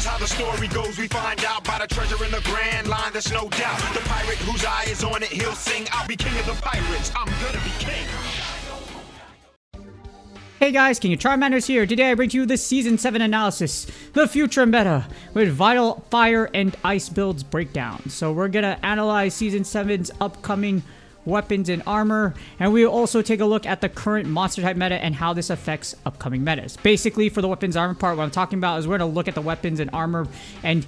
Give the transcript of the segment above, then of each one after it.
is how the story goes. We find out by the treasure in the grand line. There's no doubt. The pirate whose eye is on it, he'll sing. I'll be king of the pirates. I'm gonna be king. Hey guys, King of Charmanders here. Today I bring to you the Season 7 analysis, the future meta, with Vital Fire and Ice builds breakdown. So we're gonna analyze Season 7's upcoming weapons and armor, and we'll also take a look at the current monster type meta and how this affects upcoming metas. Basically, for the weapons armor part, what I'm talking about is we're gonna look at the weapons and armor and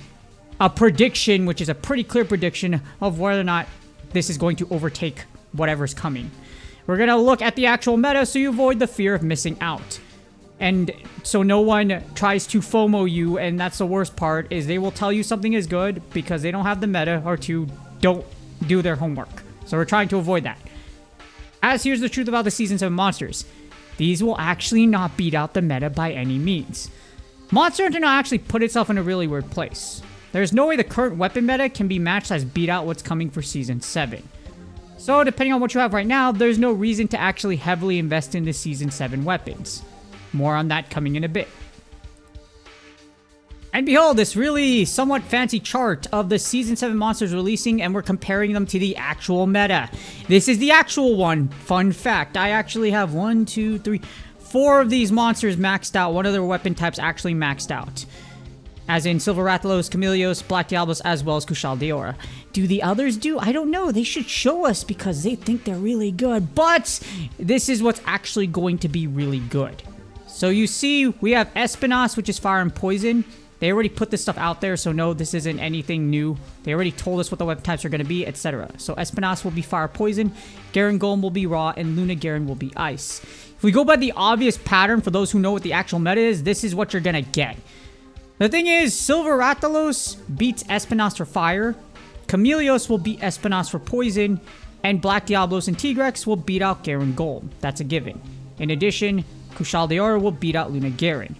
a prediction, which is a pretty clear prediction of whether or not this is going to overtake whatever's coming. We're going to look at the actual meta so you avoid the fear of missing out. And so no one tries to FOMO you, and that's the worst part, is they will tell you something is good because they don't have the meta or don't do their homework. So we're trying to avoid that. As here's the truth about the Season 7 monsters. These will actually not beat out the meta by any means. Monster Hunter now actually put itself in a really weird place. There's no way the current weapon meta can be matched as beat out what's coming for Season 7. So, depending on what you have right now, there's no reason to actually heavily invest in the Season 7 weapons. More on that coming in a bit. And behold, this really somewhat fancy chart of the Season 7 monsters releasing, and we're comparing them to the actual meta. This is the actual one. Fun fact, I actually have 4 of these monsters maxed out. One of their weapon types actually maxed out. As in Silver Rathalos, Chameleos, Black Diablos, as well as Kushal Deora. Do the others do? I don't know. They should show us because they think they're really good. But this is what's actually going to be really good. So you see, we have Espinas, which is fire and poison. They already put this stuff out there, so no, this isn't anything new. They already told us what the weapon types are going to be, etc. So Espinas will be fire poison, Garen Golem will be raw, and Luna Garen will be ice. If we go by the obvious pattern, for those who know what the actual meta is, this is what you're going to get. The thing is, Silver Rathalos beats Espinas for fire, Chameleos will beat Espinas for poison, and Black Diablos and Tigrex will beat out Garen Golem. That's a given. In addition, Kushal Deora will beat out Luna Garen.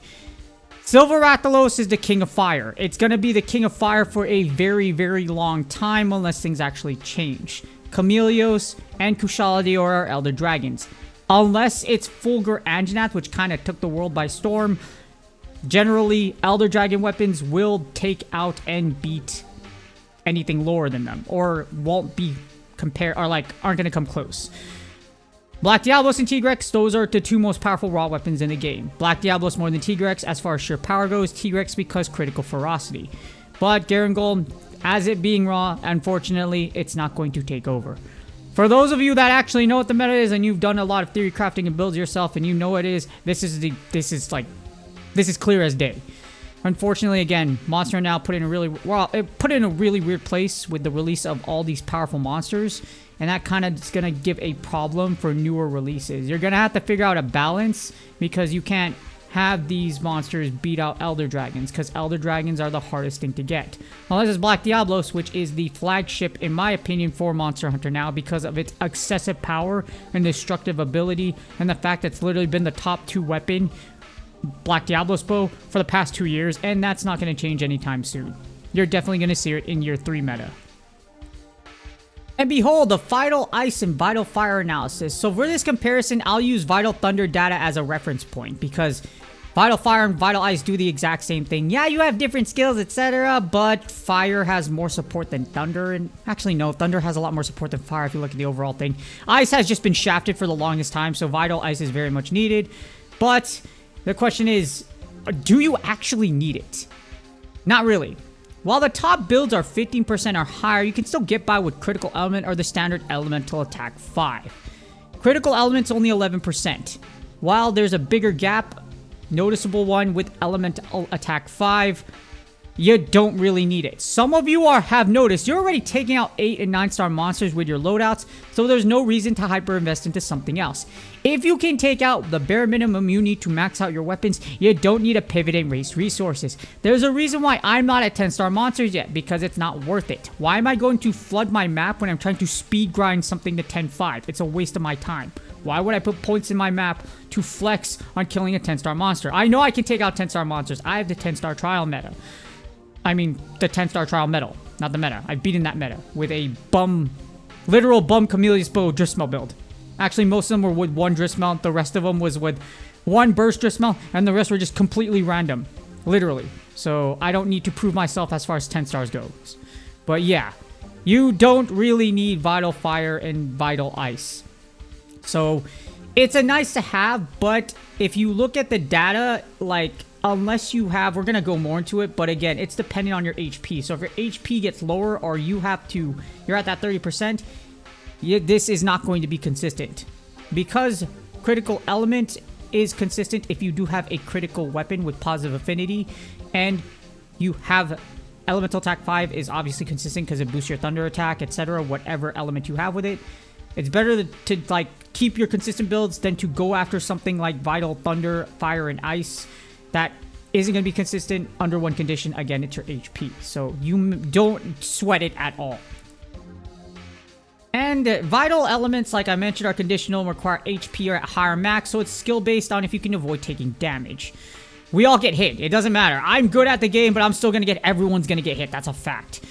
Silver Rathalos is the king of fire. It's going to be the king of fire for a very, very long time unless things actually change. Chameleos and Kushal Deora are Elder Dragons. Unless it's Fulgur Anjanath, which kind of took the world by storm. Generally, Elder Dragon weapons will take out and beat anything lower than them, or won't be compared, or like aren't going to come close. Black Diablos and Tigrex, those are the 2 most powerful raw weapons in the game. Black Diablos more than Tigrex as far as sheer power goes, Tigrex because critical ferocity. But Garen Golem, as it being raw, unfortunately, it's not going to take over. For those of you that actually know what the meta is and you've done a lot of theory crafting and builds yourself and you know what it is, this is clear as day. Unfortunately, again, Monster now put in a really weird place with the release of all these powerful monsters, and that kind of is going to give a problem for newer releases. You're going to have to figure out a balance because you can't have these monsters beat out Elder Dragons because Elder Dragons are the hardest thing to get. Unless it's Black Diablos, which is the flagship, in my opinion, for Monster Hunter now because of its excessive power and destructive ability and the fact that it's literally been the top 2 weapon Black Diablos bow for the past 2 years, and that's not going to change anytime soon. You're definitely going to see it in year 3 meta. And behold, the Vital Ice and Vital Fire analysis. So for this comparison, I'll use Vital Thunder data as a reference point because Vital Fire and Vital Ice do the exact same thing. Yeah, you have different skills, etc., but Fire has more support than Thunder, and actually no, Thunder has a lot more support than Fire if you look at the overall thing. Ice has just been shafted for the longest time, so Vital Ice is very much needed, but the question is, do you actually need it? Not really. While the top builds are 15% or higher, you can still get by with Critical Element or the standard Elemental Attack 5. Critical Element's only 11%. While there's a bigger gap, noticeable one with Elemental Attack 5, you don't really need it. Some of you have noticed you're already taking out 8 and 9 star monsters with your loadouts, so there's no reason to hyper invest into something else. If you can take out the bare minimum you need to max out your weapons, you don't need to pivot and waste resources. There's a reason why I'm not at 10 star monsters yet, because it's not worth it. Why am I going to flood my map when I'm trying to speed grind something to 10-5? It's a waste of my time. Why would I put points in my map to flex on killing a 10 star monster? I know I can take out 10 star monsters. I have the 10 star trial meta. I mean, the 10-star trial medal, not the meta. I've beaten that meta with a literal bum Chameleos bow Driftsmelt build. Actually, most of them were with 1 Driftsmelt. The rest of them was with 1 burst Driftsmelt, and the rest were just completely random. literally. So I don't need to prove myself as far as 10 stars goes. But yeah, you don't really need Vital Fire and Vital Ice. So it's a nice to have, but if you look at the data, like, unless you have, we're going to go more into it, but again, it's dependent on your HP. So if your HP gets lower or you're at that 30%, this is not going to be consistent. Because critical element is consistent if you do have a critical weapon with positive affinity, and you have elemental attack 5 is obviously consistent because it boosts your thunder attack, etc., whatever element you have with it. It's better to like keep your consistent builds than to go after something like Vital Thunder, Fire, and Ice that isn't going to be consistent under one condition. Again, it's your HP. So you don't sweat it at all. And vital elements, like I mentioned, are conditional and require HP or at higher max, so it's skill based on if you can avoid taking damage. We all get hit. It doesn't matter. I'm good at the game, but I'm still going to get... Everyone's going to get hit. That's a fact.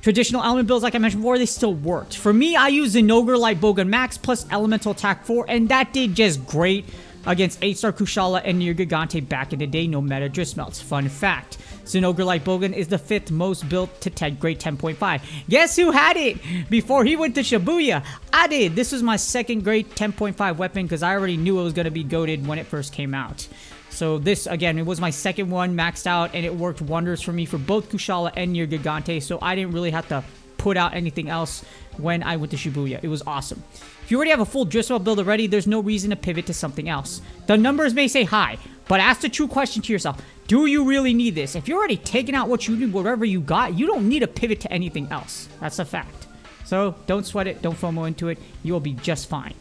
Traditional element builds, like I mentioned before, they still worked. For me, I used Zinogre Light Bogan Max plus Elemental Attack 4, and that did just great against 8-star Kushala and Nier Gigante back in the day, no meta Driftsmelts. Fun fact, Zinogre Light Bogan is the 5th most built to grade 10.5. Guess who had it before he went to Shibuya? I did. This was my 2nd grade 10.5 weapon because I already knew it was going to be goated when it first came out. So this, again, it was my 2nd one maxed out, and it worked wonders for me for both Kushala and Nier Gigante, so I didn't really have to put out anything else when I went to Shibuya. It was awesome. If you already have a full Driftsmelt build already, there's no reason to pivot to something else. The numbers may say high, but ask the true question to yourself. Do you really need this? If you're already taking out what you need, whatever you got, you don't need to pivot to anything else. That's a fact. So don't sweat it. Don't FOMO into it. You will be just fine.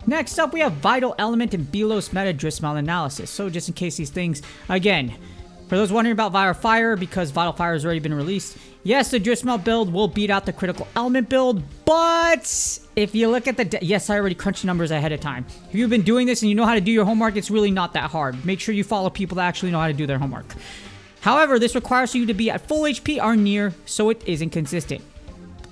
Next up, we have Vital Element and Belos Meta Driftsmelt Analysis. So just in case these things, again, for those wondering about Vital Fire, because Vital Fire has already been released, yes, the Driftsmelt build will beat out the Critical Element build, but if you look at the... Yes, I already crunched numbers ahead of time. If you've been doing this and you know how to do your homework, it's really not that hard. Make sure you follow people that actually know how to do their homework. However, this requires you to be at full HP or near, so it isn't consistent.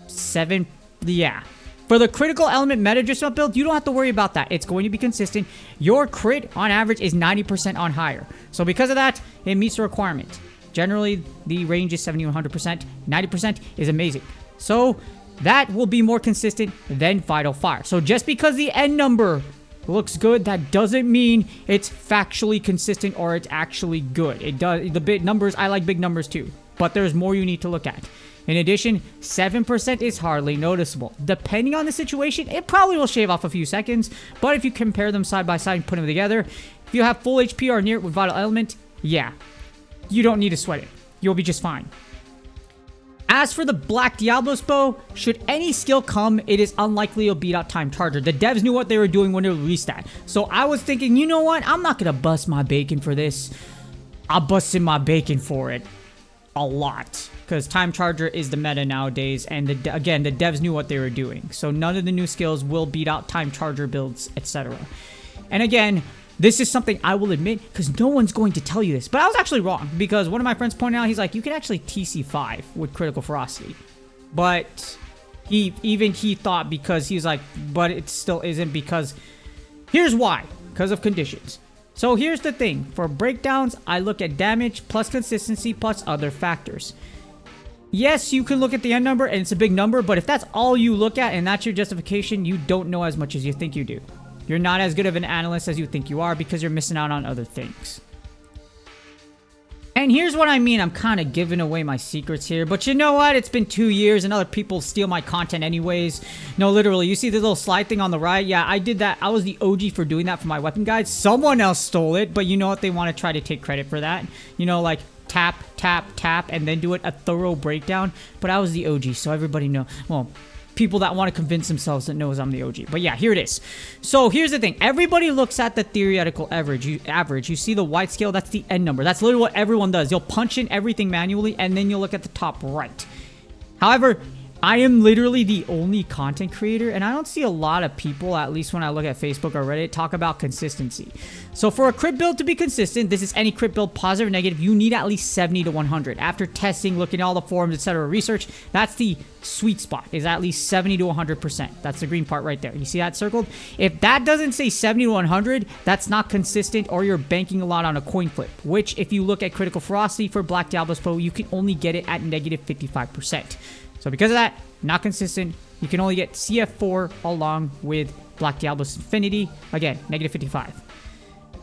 7... Yeah. For the Critical Element Meta Driftsmelt build, you don't have to worry about that. It's going to be consistent. Your crit, on average, is 90% on higher. So because of that, it meets the requirement. Generally, the range is 70-100%. 90% is amazing. So that will be more consistent than Vital Fire. So just because the end number looks good, that doesn't mean it's factually consistent or it's actually good. It does. The big numbers, I like big numbers too. But there's more you need to look at. In addition, 7% is hardly noticeable. Depending on the situation, it probably will shave off a few seconds, but if you compare them side by side and put them together, if you have full HP or near it with Vital Element, yeah, you don't need to sweat it. You'll be just fine. As for the Black Diablos bow, should any skill come, it is unlikely it'll beat out Time Charger. The devs knew what they were doing when they released that. So I was thinking, you know what? I'm not going to bust my bacon for this. I'll bust in my bacon for it. A lot. Because Time Charger is the meta nowadays, and again, the devs knew what they were doing. So none of the new skills will beat out Time Charger builds, etc. And again, this is something I will admit, because no one's going to tell you this. But I was actually wrong, because one of my friends pointed out, he's like, you can actually TC5 with Critical Ferocity. But he thought, because he's like, but it still isn't, because here's why. Because of conditions. So here's the thing. For breakdowns, I look at damage plus consistency plus other factors. Yes, you can look at the end number, and it's a big number, but if that's all you look at and that's your justification, you don't know as much as you think you do. You're not as good of an analyst as you think you are because you're missing out on other things. And here's what I mean. I'm kind of giving away my secrets here, but you know what? It's been 2 years and other people steal my content anyways. No, literally, you see the little slide thing on the right? Yeah, I did that. I was the OG for doing that for my weapon guides. Someone else stole it, but you know what? They want to try to take credit for that. You know, like tap, tap, tap, and then do it a thorough breakdown. But I was the OG, so everybody know. Well, people that want to convince themselves that knows I'm the OG. But yeah, here it is. So here's the thing. Everybody looks at the theoretical average. You see the white scale, that's the end number. That's literally what everyone does. You'll punch in everything manually, and then you'll look at the top right. However, I am literally the only content creator, and I don't see a lot of people, at least when I look at Facebook or Reddit, talk about consistency. So for a crit build to be consistent, this is any crit build, positive or negative, you need at least 70 to 100. After testing, looking at all the forums, etc., research, that's the sweet spot, is at least 70 to 100%. That's the green part right there. You see that circled? If that doesn't say 70 to 100, that's not consistent, or you're banking a lot on a coin flip, which if you look at critical ferocity for Black Diablos Pro, you can only get it at negative 55%. So because of that, not consistent, you can only get CF4 along with Black Diablos Infinity. Again, negative 55.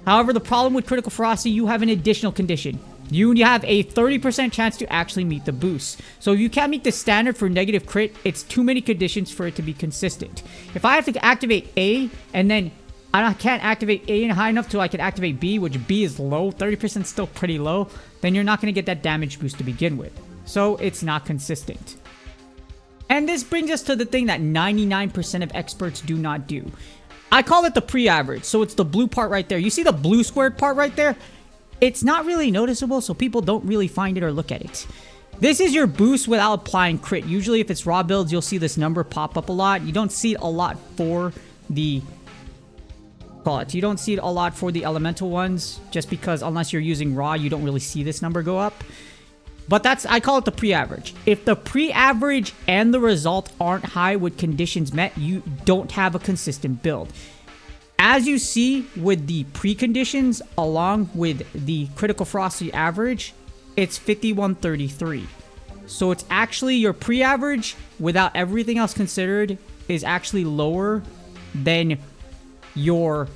However, the problem with critical ferocity, you have an additional condition. You have a 30% chance to actually meet the boost. So if you can't meet the standard for negative crit, it's too many conditions for it to be consistent. If I have to activate A, and then I can't activate A high enough till I can activate B, which B is low, 30% still pretty low, then you're not going to get that damage boost to begin with. So it's not consistent. And this brings us to the thing that 99% of experts do not do. I call it the pre-average. So it's the blue part right there. You see the blue squared part right there? It's not really noticeable, so people don't really find it or look at it. This is your boost without applying crit. Usually if it's raw builds, you'll see this number pop up a lot. You don't see it a lot for the... You don't see it a lot for the elemental ones, just because unless you're using raw, you don't really see this number go up. But that's, I call it the pre-average. If the pre-average and the result aren't high with conditions met, you don't have a consistent build. As you see with the preconditions along with the critical ferocity average, it's 5133. So it's actually your pre-average without everything else considered is actually lower than your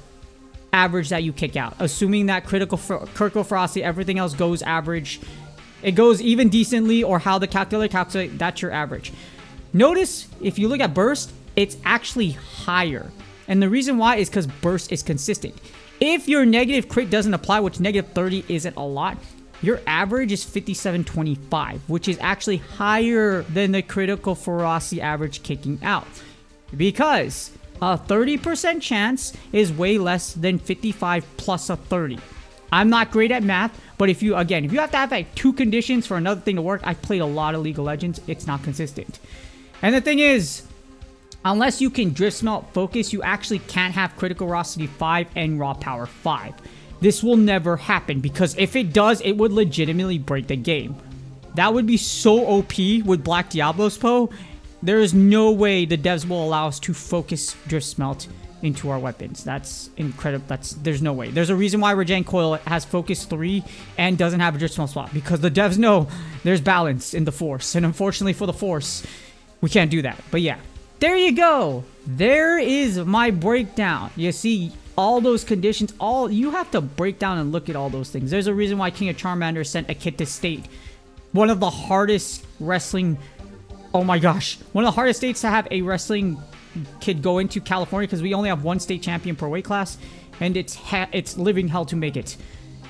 average that you kick out. Assuming that critical ferocity, everything else goes average. It goes even decently, or how the calculator calculates, that's your average. Notice, if you look at burst, it's actually higher. And the reason why is because burst is consistent. If your negative crit doesn't apply, which negative 30 isn't a lot, your average is 5725, which is actually higher than the critical ferocity average kicking out. Because a 30% chance is way less than 55 plus a 30. I'm not great at math, but if you have to have like 2 conditions for another thing to work, I've played a lot of League of Legends, it's not consistent. And the thing is, unless you can Driftsmelt focus, you actually can't have critical ferocity 5 and raw power 5. This will never happen, because if it does, it would legitimately break the game. That would be so OP with Black Diablos Pro. There is no way the devs will allow us to focus Driftsmelt into our weapons. That's incredible. There's no way. There's a reason why Regen Coil has focus 3 and doesn't have a Driftsmelt slot, because the devs know there's balance in the Force, and unfortunately for the Force, we can't do that. But yeah, there you go. There is my breakdown. You see all those conditions. You have to break down and look at all those things. There's a reason why King of Charmander sent a kid to state. One of the hardest wrestling... Oh my gosh. One of the hardest states to have a wrestling kid go into, California, because we only have 1 state champion per weight class, and it's living hell to make it.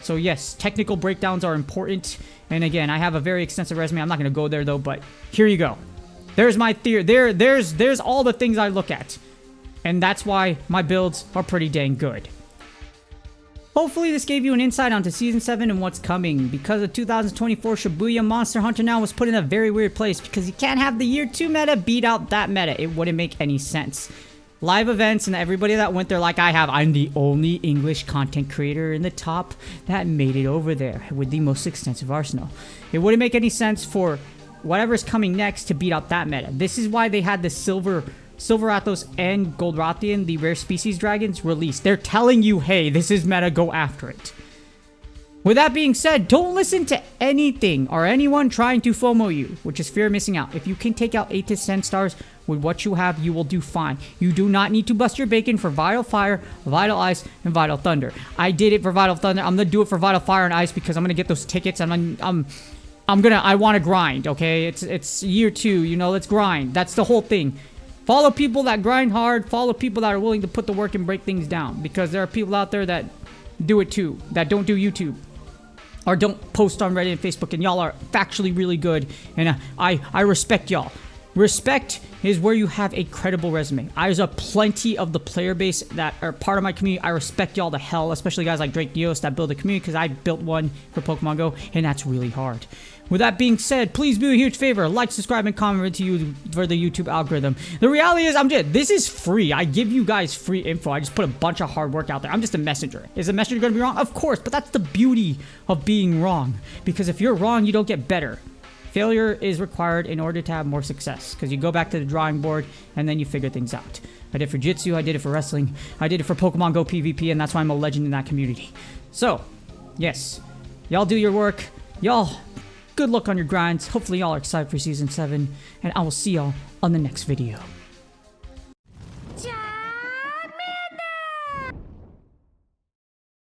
So yes, technical breakdowns are important. And again, I have a very extensive resume. I'm not going to go there though, but here you go. There's my theory. There's all the things I look at. And that's why my builds are pretty dang good. Hopefully this gave you an insight onto Season 7 and what's coming. Because of 2024, Shibuya Monster Hunter now was put in a very weird place, because you can't have the Year 2 meta beat out that meta. It wouldn't make any sense. Live events and everybody that went there like I have, I'm the only English content creator in the top that made it over there with the most extensive arsenal. It wouldn't make any sense for whatever's coming next to beat out that meta. This is why they had the Silver Athos and Gold Rathian, the rare species dragons, released. They're telling you, hey, this is meta, go after it. With that being said, don't listen to anything or anyone trying to FOMO you, which is fear of missing out. If you can take out 8 to 10 stars with what you have, you will do fine. You do not need to bust your bacon for Vital Fire, Vital Ice, and Vital Thunder. I did it for Vital Thunder. I'm gonna do it for Vital Fire and Ice because I'm gonna get those tickets. I want to grind, okay? It's Year 2, you know, let's grind. That's the whole thing. Follow people that grind hard. Follow people that are willing to put the work and break things down. Because there are people out there that do it too. That don't do YouTube. Or don't post on Reddit and Facebook. And y'all are factually really good. And I respect y'all. Respect is where you have a credible resume. There's a plenty of the player base that are part of my community. I respect y'all to hell, especially guys like Black Diablos that build a community, because I built one for Pokemon Go, and that's really hard. With that being said, please do a huge favor. Like, subscribe, and comment to you for the YouTube algorithm. The reality is, this is free. I give you guys free info. I just put a bunch of hard work out there. I'm just a messenger. Is a messenger going to be wrong? Of course, but that's the beauty of being wrong. Because if you're wrong, you don't get better. Failure is required in order to have more success, because you go back to the drawing board and then you figure things out. I did for Jitsu, I did it for wrestling, I did it for Pokemon Go PvP, and that's why I'm a legend in that community. So, yes, y'all do your work. Y'all, good luck on your grinds. Hopefully y'all are excited for Season 7, and I will see y'all on the next video.